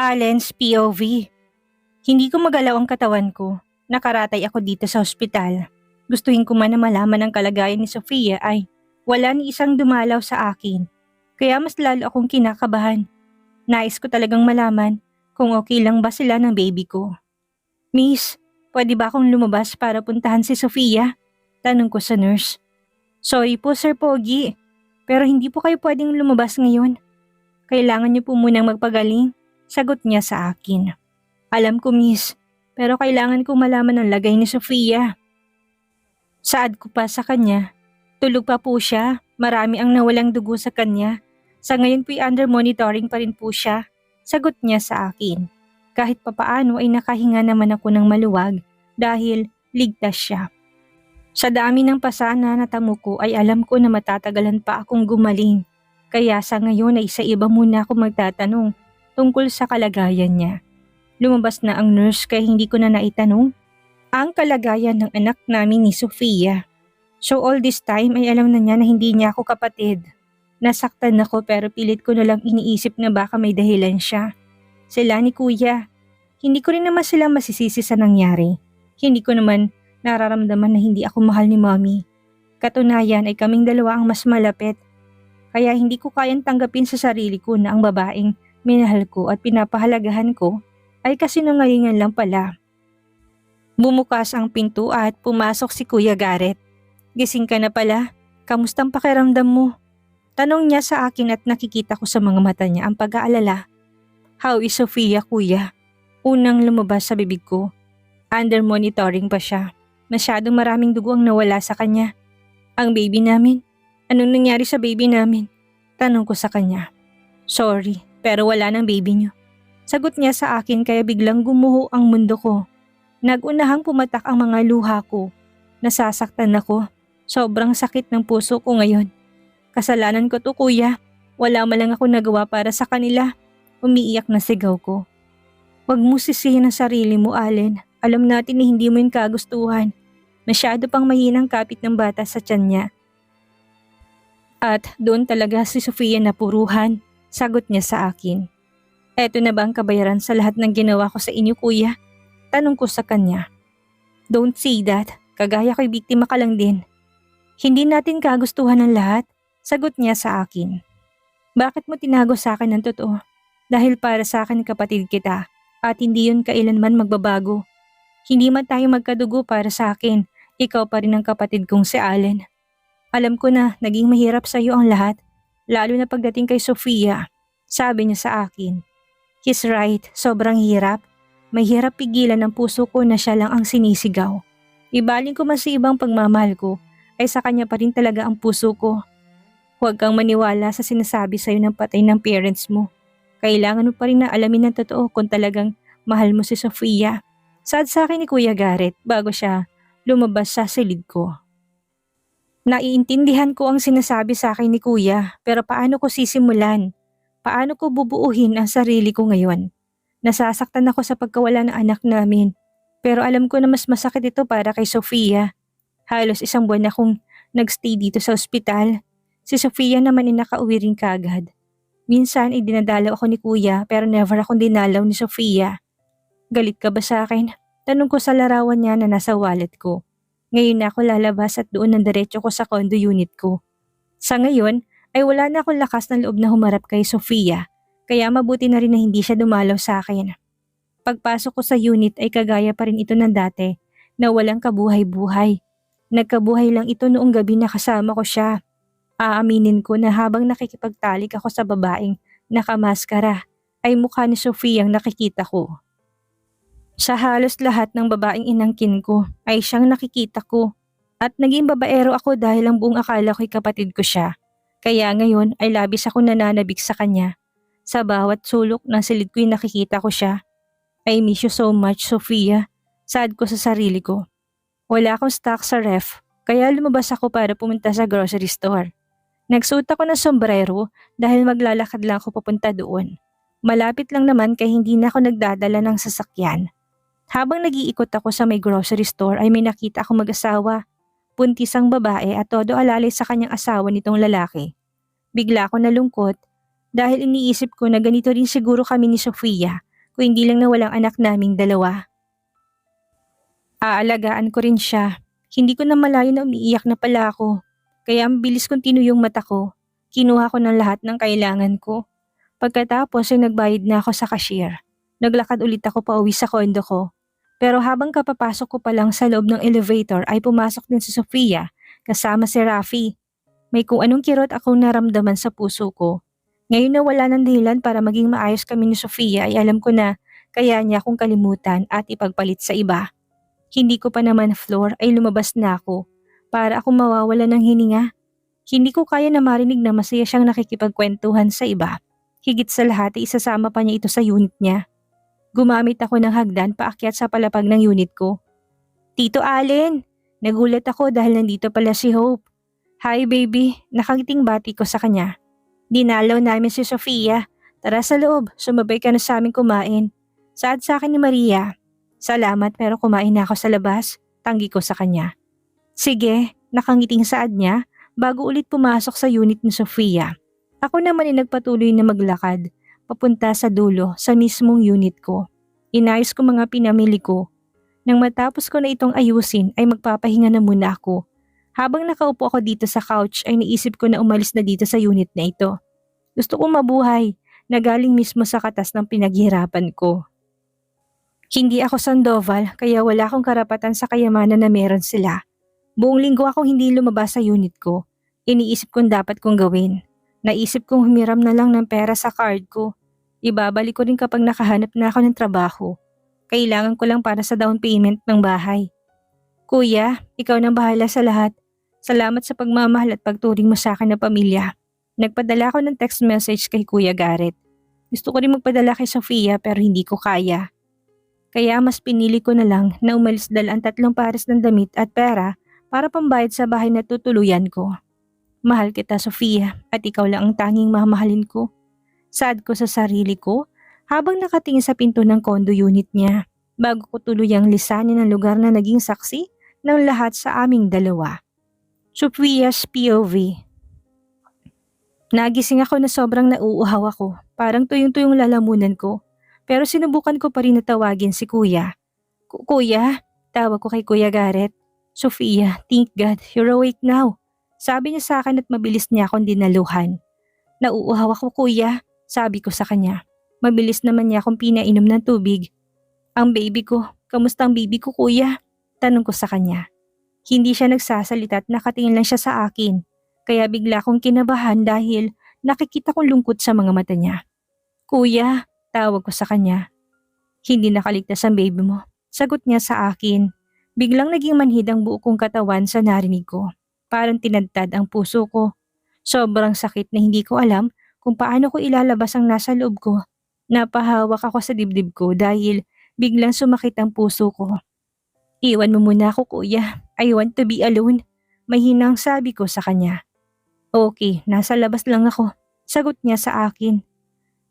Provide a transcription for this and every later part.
Allen's POV. Hindi ko magalaw ang katawan ko. Nakaratay ako dito sa ospital. Gustuhin ko man na malaman ang kalagayan ni Sofia ay wala ni isang dumalaw sa akin. Kaya mas lalo akong kinakabahan. Nais ko talagang malaman kung okay lang ba sila ng baby ko. Miss, pwede ba akong lumabas para puntahan si Sofia? Tanong ko sa nurse. Sorry po Sir Pogi, pero hindi po kayo pwedeng lumabas ngayon. Kailangan niyo po munang magpagaling, sagot niya sa akin. Alam ko miss, pero kailangan kong malaman ang lagay ni Sofia. Saad ko pa sa kanya. Tulog pa po siya, marami ang nawalang dugo sa kanya. Sa ngayon po'y under monitoring pa rin po siya, sagot niya sa akin. Kahit papaano ay nakahinga naman ako ng maluwag dahil ligtas siya. Sa dami ng pasana na natamo ko ay alam ko na matatagalan pa akong gumaling. Kaya sa ngayon ay sa iba muna ako magtatanong tungkol sa kalagayan niya. Lumabas na ang nurse kaya hindi ko na naitanong ang kalagayan ng anak namin ni Sofia. So all this time ay alam na niya na hindi niya ako kapatid. Nasaktan ako pero pilit ko na lang iniisip na baka may dahilan siya. Sila ni kuya. Hindi ko rin naman sila masisisi sa nangyari. Hindi ko naman nararamdaman na hindi ako mahal ni mommy. Katunayan ay kaming dalawa ang mas malapit. Kaya hindi ko kayang tanggapin sa sarili ko na ang babaeng minahal ko at pinapahalagahan ko ay kasinungalingan lang pala. Bumukas ang pinto at pumasok si Kuya Garrett. Gising ka na pala? Kamustang pakiramdam mo? Tanong niya sa akin at nakikita ko sa mga mata niya ang pag-aalala. How is Sofia, kuya? Unang lumabas sa bibig ko. Under monitoring pa siya. Masyadong maraming dugo ang nawala sa kanya. Ang baby namin? Anong nangyari sa baby namin? Tanong ko sa kanya. Sorry, pero wala nang baby niyo. Sagot niya sa akin kaya biglang gumuho ang mundo ko. Nagunahang pumatak ang mga luha ko. Nasasaktan ako. Sobrang sakit ng puso ko ngayon. Kasalanan ko to kuya. Wala man lang ako nagawa para sa kanila. Umiiyak na sigaw ko. Huwag mo sisihin ang sarili mo, Allen. Alam natin na hindi mo yung kagustuhan. Masyado pang mahinang kapit ng bata sa tiyan niya. At doon talaga si Sofia napuruhan. Sagot niya sa akin. Eto na ba ang kabayaran sa lahat ng ginawa ko sa inyo, kuya? Tanong ko sa kanya. Don't say that. Kagaya ko'y biktima ka lang din. Hindi natin kagustuhan ng lahat. Sagot niya sa akin. Bakit mo tinago sa akin ng totoo? Dahil para sa akin kapatid kita at hindi yun kailanman magbabago. Hindi man tayo magkadugo para sa akin, ikaw pa rin ang kapatid kong si Allen. Alam ko na naging mahirap sa iyo ang lahat, lalo na pagdating kay Sofia. Sabi niya sa akin. He's right, sobrang hirap. Mahirap pigilan ng puso ko na siya lang ang sinisigaw. Ibaling ko man sa ibang pagmamahal ko, ay sa kanya pa rin talaga ang puso ko. Huwag kang maniwala sa sinasabi sa'yo ng patay ng parents mo. Kailangan mo pa rin na alamin ng totoo kung talagang mahal mo si Sofia. Saad sa akin ni Kuya Garrett bago siya lumabas sa silid ko. Naiintindihan ko ang sinasabi sa akin ni Kuya pero paano ko sisimulan? Paano ko bubuuhin ang sarili ko ngayon? Nasasaktan ako sa pagkawala ng anak namin pero alam ko na mas masakit ito para kay Sofia. Halos 1 buwan akong nagstay dito sa ospital. Si Sofia naman ay nakauwi rin kaagad. Minsan ay dinadalaw ako ni Kuya pero never akong dinalaw ni Sofia. Galit ka ba sa akin? Tanong ko sa larawan niya na nasa wallet ko. Ngayon na ako lalabas at doon ang diretso ko sa condo unit ko. Sa ngayon ay wala na akong lakas ng loob na humarap kay Sofia kaya mabuti na rin na hindi siya dumalaw sa akin. Pagpasok ko sa unit ay kagaya pa rin ito ng dati na walang kabuhay-buhay. Nagkabuhay lang ito noong gabi na kasama ko siya. Aaminin ko na habang nakikipagtalik ako sa babaeng nakamaskara ay mukha ni Sofia ang nakikita ko. Sa halos lahat ng babaeng inangkin ko ay siyang nakikita ko at naging babaero ako dahil ang buong akala ko'y kapatid ko siya. Kaya ngayon ay labis ako nananabik sa kanya. Sa bawat sulok ng silid ko'y nakikita ko siya. I miss you so much, Sofia. Sad ko sa sarili ko. Wala akong stock sa ref kaya lumabas ako para pumunta sa grocery store. Nagsuot ako ng sombrero dahil maglalakad lang ako papunta doon. Malapit lang naman kaya hindi na ako nagdadala ng sasakyan. Habang nag-iikot ako sa may grocery store ay may nakita akong mag-asawa. Buntis ang babae at todo alalay sa kanyang asawa nitong lalaki. Bigla ako nalungkot dahil iniisip ko na ganito rin siguro kami ni Sofia kung hindi lang na walang anak naming dalawa. Aalagaan ko rin siya. Hindi ko na malayo na umiiyak na pala ako. Kaya ang bilis kong tinuyong mata ko. Kinuha ko ng lahat ng kailangan ko. Pagkatapos ay nagbayad na ako sa cashier. Naglakad ulit ako pauwi sa kondo ko. Pero habang kapapasok ko pa lang sa loob ng elevator ay pumasok din si Sofia kasama si Rafi. May kung anong kirot akong naramdaman sa puso ko. Ngayon na wala ng dahilan para maging maayos kami ni Sofia ay alam ko na kaya niya akong kalimutan at ipagpalit sa iba. Hindi ko pa naman floor ay lumabas na ako para akong mawawala ng hininga. Hindi ko kaya na marinig na masaya siyang nakikipagkwentuhan sa iba. Higit sa lahat ay isasama pa niya ito sa unit niya. Gumamit ako ng hagdan paakyat sa palapag ng unit ko. Tito Allen! Nagulat ako dahil nandito pala si Hope. Hi baby, nakangiting bati ko sa kanya. Dinalaw namin si Sofia. Tara sa loob, sumabay ka na sa amin kumain. Saad sa akin ni Maria. Salamat pero kumain na ako sa labas, tanggi ko sa kanya. Sige, nakangiting saad niya bago ulit pumasok sa unit ni Sofia. Ako naman ay nagpatuloy na maglakad, papunta sa dulo sa mismong unit ko. Inayos ko mga pinamili ko. Nang matapos ko na itong ayusin ay magpapahinga na muna ako. Habang nakaupo ako dito sa couch ay naisip ko na umalis na dito sa unit na ito. Gusto kong mabuhay na galing mismo sa katas ng pinaghirapan ko. Hindi ako Sandoval kaya wala akong karapatan sa kayamanan na meron sila. Buong linggo akong hindi lumabas sa unit ko. Iniisip kong dapat kong gawin. Naisip kong humiram na lang ng pera sa card ko. Ibabalik ko rin kapag nakahanap na ako ng trabaho. Kailangan ko lang para sa down payment ng bahay. Kuya, ikaw nang bahala sa lahat. Salamat sa pagmamahal at pagturing mo sa akin na pamilya. Nagpadala ako ng text message kay Kuya Garrett. Gusto ko rin magpadala kay Sofia pero hindi ko kaya. Kaya mas pinili ko na lang na umalis dala ang 3 pares ng damit at pera para pambayad sa bahay na tutuluyan ko. Mahal kita Sofia at ikaw lang ang tanging mamahalin ko. Sad ko sa sarili ko habang nakatingin sa pinto ng condo unit niya bago ko tuluyang lisanin ang lugar na naging saksi ng lahat sa aming dalawa. Sofia's POV. Nagising ako na sobrang nauuhaw ako, parang tuyong-tuyong lalamunan ko. Pero sinubukan ko pa rin na tawagin si Kuya. Kuya, tawag ko kay Kuya Garrett. Sofia, thank God, you're awake now. Sabi niya sa akin at mabilis niya akong dinaluhan. Nauuhaw ako Kuya, sabi ko sa kanya. Mabilis naman niya akong pinainom ng tubig. Ang baby ko, kamusta ang baby ko Kuya? Tanong ko sa kanya. Hindi siya nagsasalita at nakatingin lang siya sa akin. Kaya bigla akong kinabahan dahil nakikita kong lungkot sa mga mata niya. Kuya, tawag ko sa kanya. Hindi nakaligtas ang baby mo. Sagot niya sa akin. Biglang naging manhid ang buo kong katawan sa narinig ko. Parang tinadtad ang puso ko. Sobrang sakit na hindi ko alam kung paano ko ilalabas ang nasa loob ko. Napahawak ako sa dibdib ko dahil biglang sumakit ang puso ko. Iwan mo muna ako Kuya. I want to be alone. Mahinang sabi ko sa kanya. Okay, nasa labas lang ako. Sagot niya sa akin.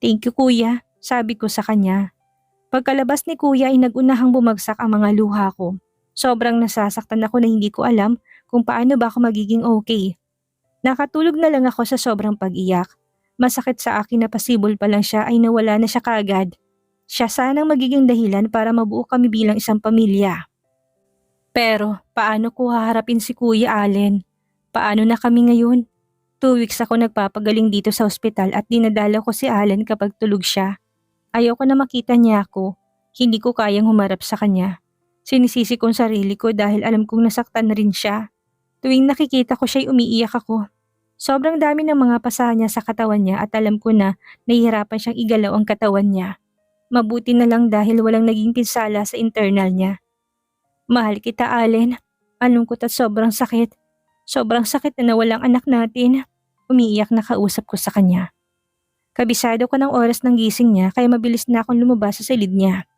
Thank you Kuya. Sabi ko sa kanya. Pagkalabas ni Kuya ay nagunahang bumagsak ang mga luha ko. Sobrang nasasaktan ako na hindi ko alam kung paano ba ako magiging okay. Nakatulog na lang ako sa sobrang pag-iyak. Masakit sa akin na pasibol pa lang siya ay nawala na siya kaagad. Siya sanang magiging dahilan para mabuo kami bilang isang pamilya. Pero paano ko haharapin si Kuya Allen? Paano na kami ngayon? 2 weeks ako nagpapagaling dito sa ospital at dinadala ko si Allen kapag tulog siya. Ayoko na makita niya ako. Hindi ko kayang humarap sa kanya. Sinisisi kong sarili ko dahil alam kong nasaktan na rin siya. Tuwing nakikita ko siya'y umiiyak ako. Sobrang dami ng mga pasa niya sa katawan niya at alam ko na nahihirapan siyang igalaw ang katawan niya. Mabuti na lang dahil walang naging pinsala sa internal niya. Mahal kita Allen. Malungkot at sobrang sakit. Sobrang sakit na nawalang anak natin. Umiiyak na kausap ko sa kanya. Kabisado ko ng oras ng gising niya kaya mabilis na akong lumabas sa silid niya.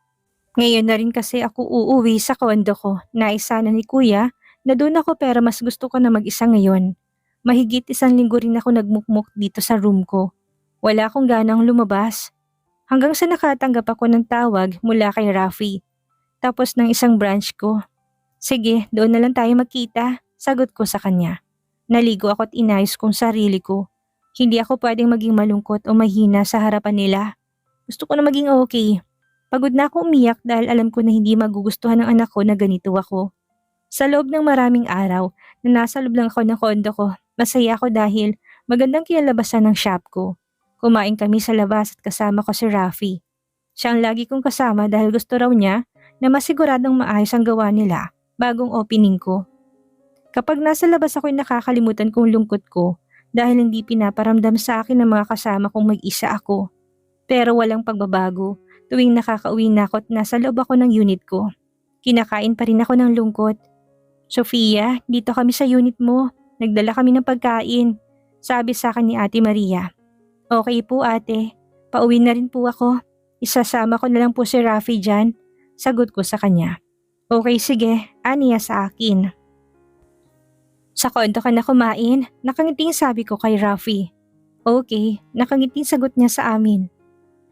Ngayon na rin kasi ako uuwi sa kondo ko. Nais sana ni Kuya na doon ako pero mas gusto ko na mag-isa ngayon. Mahigit 1 linggo rin ako nagmukmuk dito sa room ko. Wala akong ganang lumabas. Hanggang sa nakatanggap ako ng tawag mula kay Rafi. Tapos ng isang branch ko. Sige, doon na lang tayo magkita. Sagot ko sa kanya. Naligo ako at inayos kong sarili ko. Hindi ako pwedeng maging malungkot o mahina sa harapan nila. Gusto ko na maging okay. Pagod na ako umiyak dahil alam ko na hindi magugustuhan ng anak ko na ganito ako. Sa loob ng maraming araw na nasa loob lang ako ng kondo ko, masaya ako dahil magandang kinalabasan ng shop ko. Kumain kami sa labas at kasama ko si Rafi. Siya ang lagi kong kasama dahil gusto raw niya na masiguradong maayos ang gawa nila bagong opening ko. Kapag nasa labas ako'y nakakalimutan kong lungkot ko dahil hindi pinaparamdam sa akin ng mga kasama kong mag-isa ako. Pero walang pagbabago tuwing nakakauwi na ako at nasa loob ako ng unit ko. Kinakain pa rin ako ng lungkot. Sofia, dito kami sa unit mo. Nagdala kami ng pagkain. Sabi sa akin ni Ate Maria. Okay po ate, pauwi na rin po ako. Isasama ko na lang po si Rafi dyan. Sagot ko sa kanya. Okay sige, aniya sa akin. Sa kondo ka na kumain, nakangiting sabi ko kay Rafi. Okay, nakangiting sagot niya sa amin.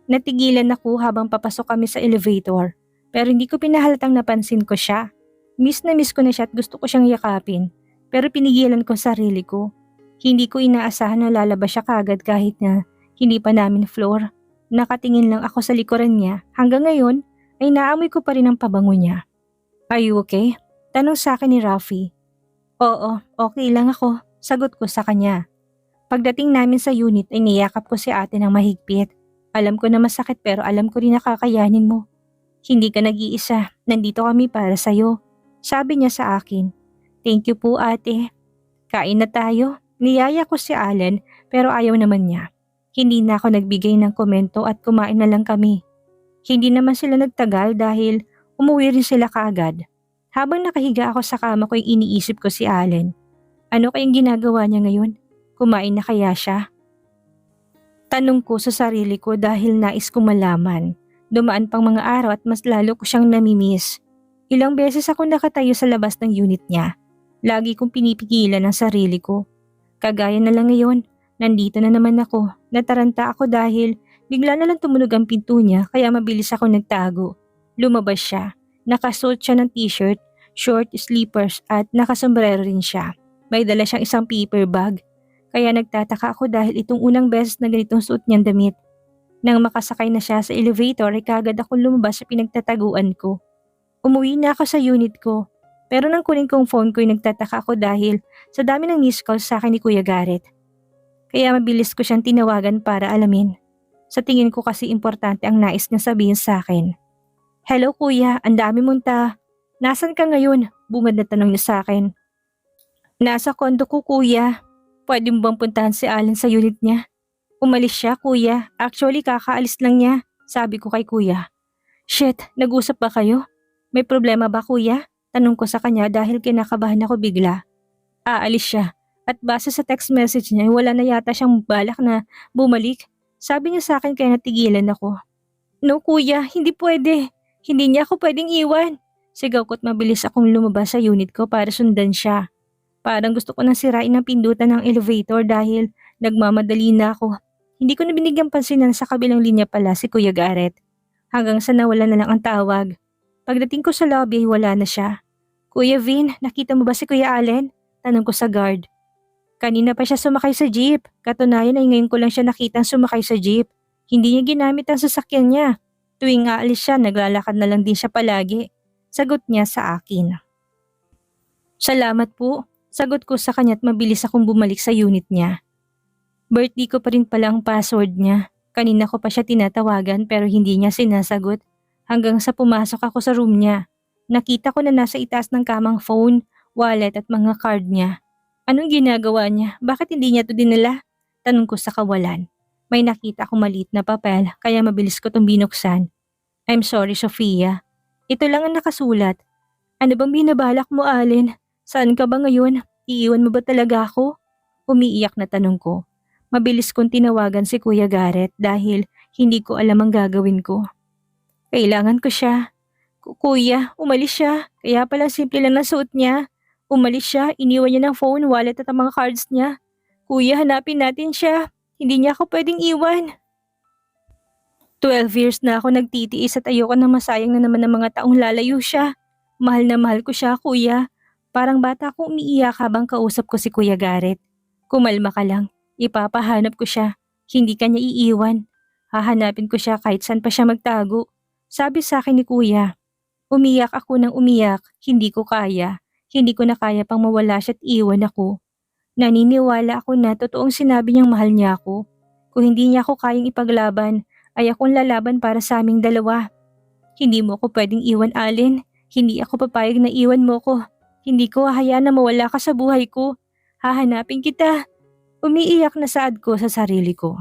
Natigilan ako habang papasok kami sa elevator, pero hindi ko pinahalatang napansin ko siya. Miss na miss ko na siya at gusto ko siyang yakapin, pero pinigilan ko sarili ko. Hindi ko inaasahan na lalabas siya kagad kahit na hindi pa namin floor. Nakatingin lang ako sa likuran niya, hanggang ngayon ay naamoy ko pa rin ang pabango niya. Are you okay? Tanong sa akin ni Rafi. Oo, okay lang ako, sagot ko sa kanya. Pagdating namin sa unit ay niyakap ko si ate ng mahigpit. Alam ko na masakit pero alam ko rin na kakayanin mo. Hindi ka nag-iisa, nandito kami para sa'yo. Sabi niya sa akin. Thank you po ate. Kain na tayo. Niyaya ko si Allen pero ayaw naman niya. Hindi na ako nagbigay ng komento at kumain na lang kami. Hindi naman sila nagtagal dahil umuwi rin sila kaagad. Habang nakahiga ako sa kama ko ay iniisip ko si Allen. Ano kayang ginagawa niya ngayon? Kumain na kaya siya? Tanong ko sa sarili ko dahil nais ko malaman. Dumaan pang mga araw at mas lalo ko siyang namimiss. Ilang beses ako nakatayo sa labas ng unit niya. Lagi kong pinipigilan ang sarili ko. Kagaya na lang ngayon, nandito na naman ako. Nataranta ako dahil bigla na lang tumunog ang pinto niya kaya mabilis ako nagtago. Lumabas siya. Nakasuot siya ng t-shirt, short sleepers at nakasombrero rin siya. May dala siyang isang paper bag. Kaya nagtataka ako dahil itong unang beses na ganitong suot niyang damit. Nang makasakay na siya sa elevator ay kagad akong lumabas sa pinagtataguan ko. Umuwi na ako sa unit ko. Pero nang kunin kong phone ko ay nagtataka ako dahil sa dami ng missed calls sa akin ni Kuya Garrett. Kaya mabilis ko siyang tinawagan para alamin. Sa tingin ko kasi importante ang nais niya sabihin sa akin. Hello kuya, ang dami mong Nasaan ka ngayon? Bungad na tanong niya sa akin. Nasa kondo ko kuya. Pwede mo bang puntahan si Allen sa unit niya? Umalis siya kuya. Actually kakaalis lang niya. Sabi ko kay kuya. Shit, nag-usap ba kayo? May problema ba kuya? Tanong ko sa kanya dahil kinakabahan ako bigla. Aalis siya. At base sa text message niya wala na yata siyang balak na bumalik. Sabi niya sa akin kaya natigilan ako. No kuya, hindi pwede. Hindi niya ako pwedeng iwan. Sigaw ko't mabilis akong lumabas sa unit ko para sundan siya. Parang gusto ko nang sirain ang pindutan ng elevator dahil nagmamadali na ako. Hindi ko na binigyang pansinan sa kabilang linya pala si Kuya Garrett. Hanggang sa nawala na lang ang tawag. Pagdating ko sa lobby ay wala na siya. Kuya Vin, nakita mo ba si Kuya Allen? Tanong ko sa guard. Kanina pa siya sumakay sa jeep. Katunayan ay ngayon ko lang siya nakitang sumakay sa jeep. Hindi niya ginamit ang sasakyan niya. Tuwing aalis siya, naglalakad na lang din siya palagi. Sagot niya sa akin. Salamat po. Sagot ko sa kanya at mabilis akong bumalik sa unit niya. Birthday ko pa rin pala ang password niya. Kanina ko pa siya tinatawagan pero hindi niya sinasagot. Hanggang sa pumasok ako sa room niya. Nakita ko na nasa itaas ng kamang phone, wallet at mga card niya. Anong ginagawa niya? Bakit hindi niya ito dinala? Tanong ko sa kawalan. May nakita akong maliit na papel kaya mabilis ko itong binuksan. I'm sorry Sofia. Ito lang ang nakasulat. Ano bang binabalak mo Allen? Saan ka ba ngayon? Iiwan mo ba talaga ako? Umiiyak na tanong ko. Mabilis kong tinawagan si Kuya Garrett dahil hindi ko alam ang gagawin ko. Kailangan ko siya. Kuya, umalis siya. Kaya pala simple lang ang suot niya. Umalis siya, iniwan niya ng phone, wallet at ang mga cards niya. Kuya, hanapin natin siya. Hindi niya ako pwedeng iwan. 12 years na ako nagtitiis at ayoko na masayang na naman ng mga taong lalayo siya. Mahal na mahal ko siya, kuya. Parang bata akong umiiyak habang kausap ko si Kuya Garrett. Kumalma ka lang. Ipapahanap ko siya. Hindi ka niya iiwan. Hahanapin ko siya kahit saan pa siya magtago. Sabi sa akin ni kuya. Umiyak ako ng umiyak, hindi ko kaya. Hindi ko na kaya pang mawala siya at iwan ako. Naniniwala ako na totoong sinabi niyang mahal niya ako. Kung hindi niya ako kayang ipaglaban, ay akong lalaban para sa aming dalawa. Hindi mo ako pwedeng iwan, Allen. Hindi ako papayag na iwan mo ko. Hindi ko hahayaan na mawala ka sa buhay ko. Hahanapin kita. Umiiyak na saad ko sa sarili ko.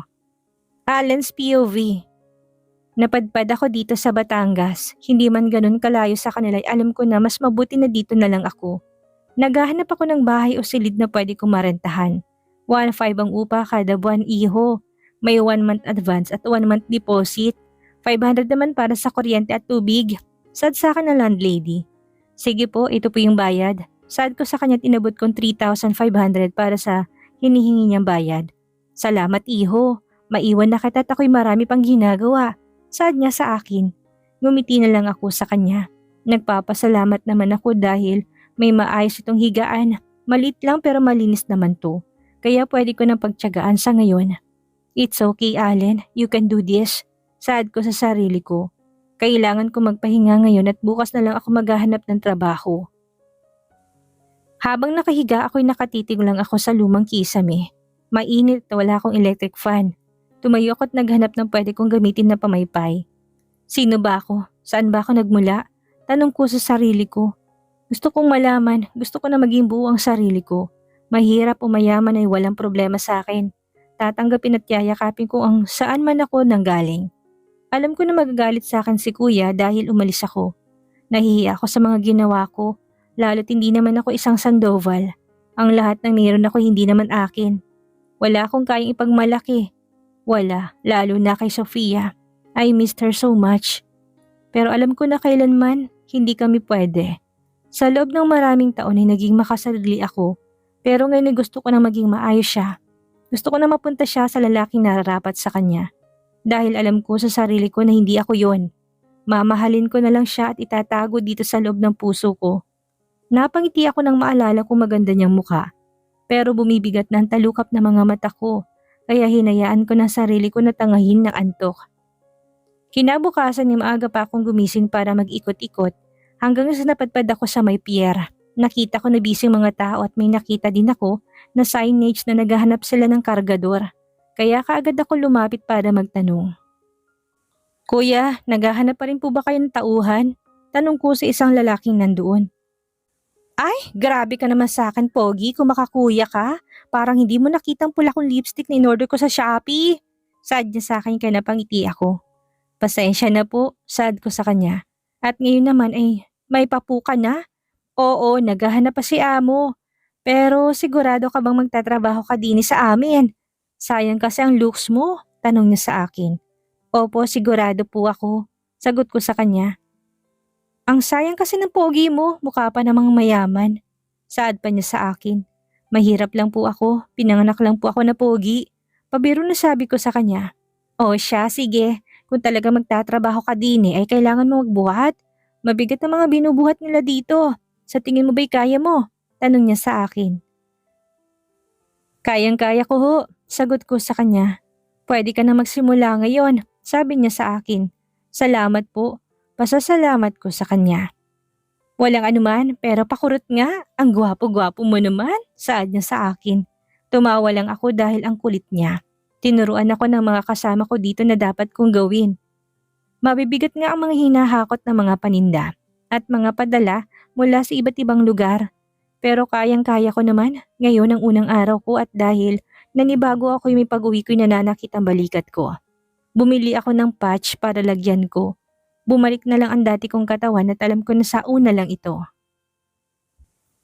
Allen's POV. Napadpad ako dito sa Batangas. Hindi man ganun kalayo sa kanila ay alam ko na mas mabuti na dito na lang ako. Naghahanap ako ng bahay o silid na pwede kong marentahan. 1,500 ang upa kada buwan, iho. May 1 month advance at 1 month deposit. 500 naman para sa kuryente at tubig. Sad sa akin ng landlady. Sige po, ito po yung bayad. Sad ko sa kanya at inabot kong 3,500 para sa hinihingi niyang bayad. Salamat, iho. Maiwan na kita at ako'y marami pang ginagawa. Sad niya sa akin. Ngumiti na lang ako sa kanya. Nagpapasalamat naman ako dahil may maayos itong higaan. Maliit lang pero malinis naman to. Kaya pwede ko nang pagtiyagaan sa ngayon. It's okay, Allen. You can do this. Sad ko sa sarili ko. Kailangan ko magpahinga ngayon at bukas na lang ako maghahanap ng trabaho. Habang nakahiga ako'y nakatitig lang ako sa lumang kisame. Mainit at wala akong electric fan. Tumayo ako at naghanap ng pwede kong gamitin na pamaypay. Sino ba ako? Saan ba ako nagmula? Tanong ko sa sarili ko. Gusto kong malaman, gusto ko na maging buo ang sarili ko. Mahirap o mayaman ay walang problema sa akin. Tatanggapin at yayakapin ko ang saan man ako nanggaling. Alam ko na magagalit sa akin si kuya dahil umalis ako. Nahihiya ako sa mga ginawa ko, lalo't hindi naman ako isang Sandoval. Ang lahat ng meron ako hindi naman akin. Wala akong kayang ipagmalaki. Wala, lalo na kay Sofia. I missed her so much. Pero alam ko na kailanman, hindi kami pwede. Sa loob ng maraming taon ay naging makasarili ako. Pero ngayon ay gusto ko na maging maayos siya. Gusto ko na mapunta siya sa lalaking nararapat sa kanya. Dahil alam ko sa sarili ko na hindi ako yon. Mamahalin ko na lang siya at itatago dito sa loob ng puso ko. Napangiti ako nang maalala kung maganda niyang mukha. Pero bumibigat na ang talukap ng mga mata ko. Kaya hinayaan ko na sarili ko na tangahin ng antok. Kinabukasan ni maaga pa akong gumising para mag-ikot-ikot hanggang sa napadpad ako sa may pier. Nakita ko na busy mga tao at may nakita din ako na signage na naghahanap sila ng kargador. Kaya kaagad ako lumapit para magtanong. Kuya, naghahanap pa rin po ba kayo ng tauhan? Tanong ko sa isang lalaking nandoon. Ay, grabe ka naman sa akin, Pogi, kung makakuya ka. Parang hindi mo nakitang pula kong lipstick na in-order ko sa Shopee. Sad niya sa akin kaya napangiti ako. Pasensya na po, sad ko sa kanya. At ngayon naman ay may papu ka na? Oo, naghahanap pa si amo. Pero sigurado ka bang magtatrabaho ka din sa amin? Sayang kasi ang looks mo, tanong niya sa akin. Opo, sigurado po ako. Sagot ko sa kanya. Ang sayang kasi ng pogi mo, mukha pa namang mayaman. Saad pa niya sa akin. Mahirap lang po ako, pinanganak lang po ako na pogi. Pabiro na sabi ko sa kanya. O siya, sige. Kung talaga magtatrabaho ka din ay kailangan mo magbuhat. Mabigat ang mga binubuhat nila dito. Sa tingin mo ba'y kaya mo? Tanong niya sa akin. Kayang-kaya ko ho, sagot ko sa kanya. Pwede ka na magsimula ngayon, sabi niya sa akin. Salamat po. Pasasalamat ko sa kanya. Walang anuman pero pakurot nga, ang gwapo-gwapo mo naman, saad niya sa akin. Tumawa lang ako dahil ang kulit niya. Tinuruan ako ng mga kasama ko dito na dapat kong gawin. Mabibigat nga ang mga hinahakot ng mga paninda at mga padala mula sa iba't ibang lugar. Pero kayang-kaya ko naman ngayon ang unang araw ko at dahil nanibago ako yung may pag-uwi ko'y nananakit ang balikat ko. Bumili ako ng patch para lagyan ko. Bumalik na lang ang dati kong katawan at alam ko na sa una lang ito.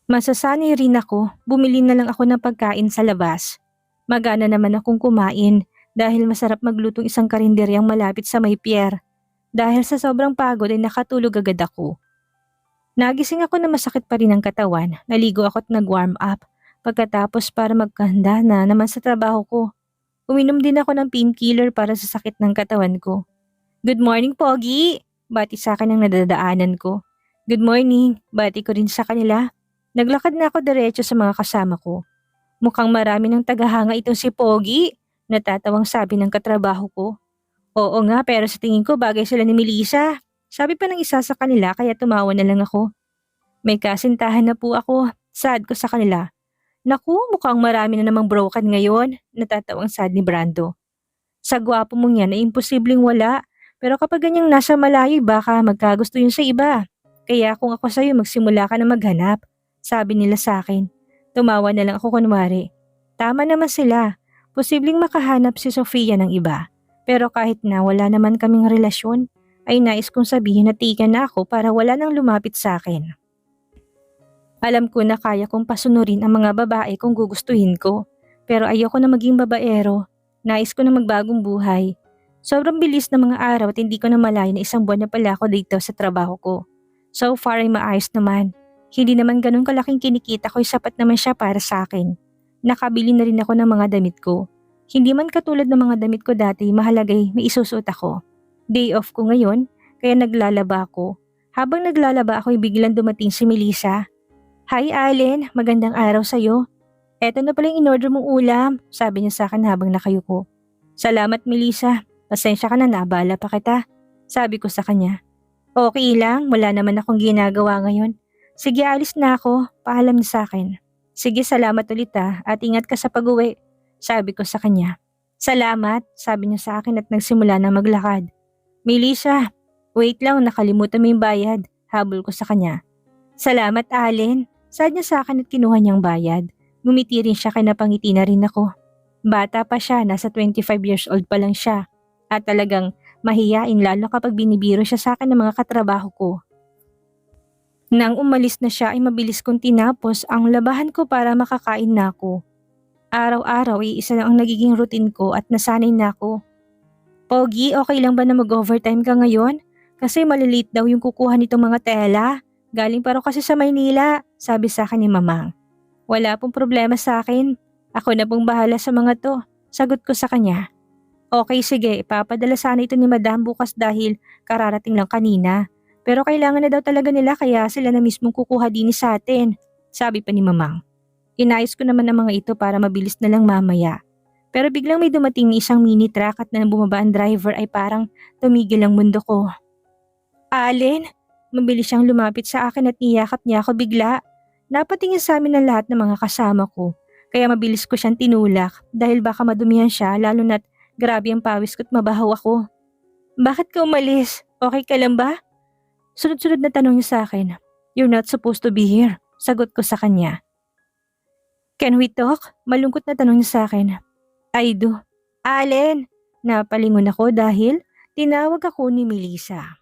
Masasanay rin ako, bumili na lang ako ng pagkain sa labas. Magana naman akong kumain dahil masarap maglutong isang karinderyang malapit sa may pier. Dahil sa sobrang pagod ay nakatulog agad ako. Nagising ako na masakit pa rin ang katawan, naligo ako at nag-warm up. Pagkatapos para magkahanda na naman sa trabaho ko. Uminom din ako ng painkiller para sa sakit ng katawan ko. Good morning, Pogi! Bati sa akin ang nadadaanan ko. Good morning, bati ko rin sa kanila. Naglakad na ako diretso sa mga kasama ko. Mukhang marami ng tagahanga itong si Pogi, natatawang sabi ng katrabaho ko. Oo nga pero sa tingin ko bagay sila ni Melissa. Sabi pa ng isa sa kanila kaya tumawa na lang ako. May kasintahan na po ako. Sad ko sa kanila. Naku, mukhang marami na namang broken ngayon. Natatawang sad ni Brando. Sa gwapo mong yan ay imposibleng wala. Pero kapag ganyang nasa malayo baka magkagusto yun sa iba. Kaya kung ako sa'yo magsimula ka na maghanap. Sabi nila sa akin. Tumawa na lang ako kunwari. Tama naman sila. Posibleng makahanap si Sofia ng iba. Pero kahit na wala naman kaming relasyon, ay nais kong sabihin na tika na ako para wala nang lumapit sa akin. Alam ko na kaya kong pasunurin ang mga babae kung gugustuhin ko. Pero ayoko na maging babaero. Nais ko na magbagong buhay. Sobrang bilis ng mga araw at hindi ko na malayo na 1 buwan na pala ako dito sa trabaho ko. So far ay maayos naman. Hindi naman ganun kalaking kinikita ko, sapat naman siya para sa akin. Nakabili na rin ako ng mga damit ko. Hindi man katulad ng mga damit ko dati, mahalagay may isusuot ako. Day off ko ngayon, kaya naglalaba ako. Habang naglalaba ako ay biglang dumating si Melissa. Hi Allen, magandang araw sa'yo. Eto na pala yung in-order mong ulam, sabi niya sa akin habang nakayuko. Salamat Melissa, pasensya ka na nabala pa kita, sabi ko sa kanya. Okay lang, wala naman akong ginagawa ngayon. Sige alis na ako, paalam niya sa akin. Sige salamat ulit at ingat ka sa pag-uwi, sabi ko sa kanya. Salamat, sabi niya sa akin at nagsimula na maglakad. Melissa, wait lang nakalimutan mo yung bayad, habol ko sa kanya. Salamat Allen, sabi niya sa akin at kinuha niyang bayad. Ngumiti rin siya kaya napangiti na rin ako. Bata pa siya, nasa 25 years old pa lang siya. At talagang mahiyain lalo kapag binibiro siya sa akin ng mga katrabaho ko. Nang umalis na siya ay mabilis kong tinapos ang labahan ko para makakain na ako. Araw-araw ay isa lang ang nagiging routine ko at nasanay na ako. Pogi, okay lang ba na mag-overtime ka ngayon? Kasi malilate daw yung kukuha nitong mga tela. Galing pa raw kasi sa Maynila, sabi sa akin ni Mamang. Wala pong problema sa akin. Ako na pong bahala sa mga to, sagot ko sa kanya. Okay sige, ipapadala sana ito ni Madam bukas dahil kararating lang kanina. Pero kailangan na daw talaga nila kaya sila na mismong kukuha din sa atin, sabi pa ni Mamang. Inayos ko naman ang mga ito para mabilis na lang mamaya. Pero biglang may dumating na isang mini truck at nang bumaba ang driver ay parang tumigil ang mundo ko. Allen, mabilis siyang lumapit sa akin at niyakap niya ako bigla. Napatingin sa amin ng lahat ng mga kasama ko. Kaya mabilis ko siyang tinulak dahil baka madumihan siya lalo na't grabe ang pawis ko at mabahaw ako. Bakit ka umalis? Okay ka lang ba? Sunod-sunod na tanong niya sa akin. You're not supposed to be here, sagot ko sa kanya. Can we talk? Malungkot na tanong niya sa akin. I do. Allen, napalingon ako dahil tinawag ako ni Melissa.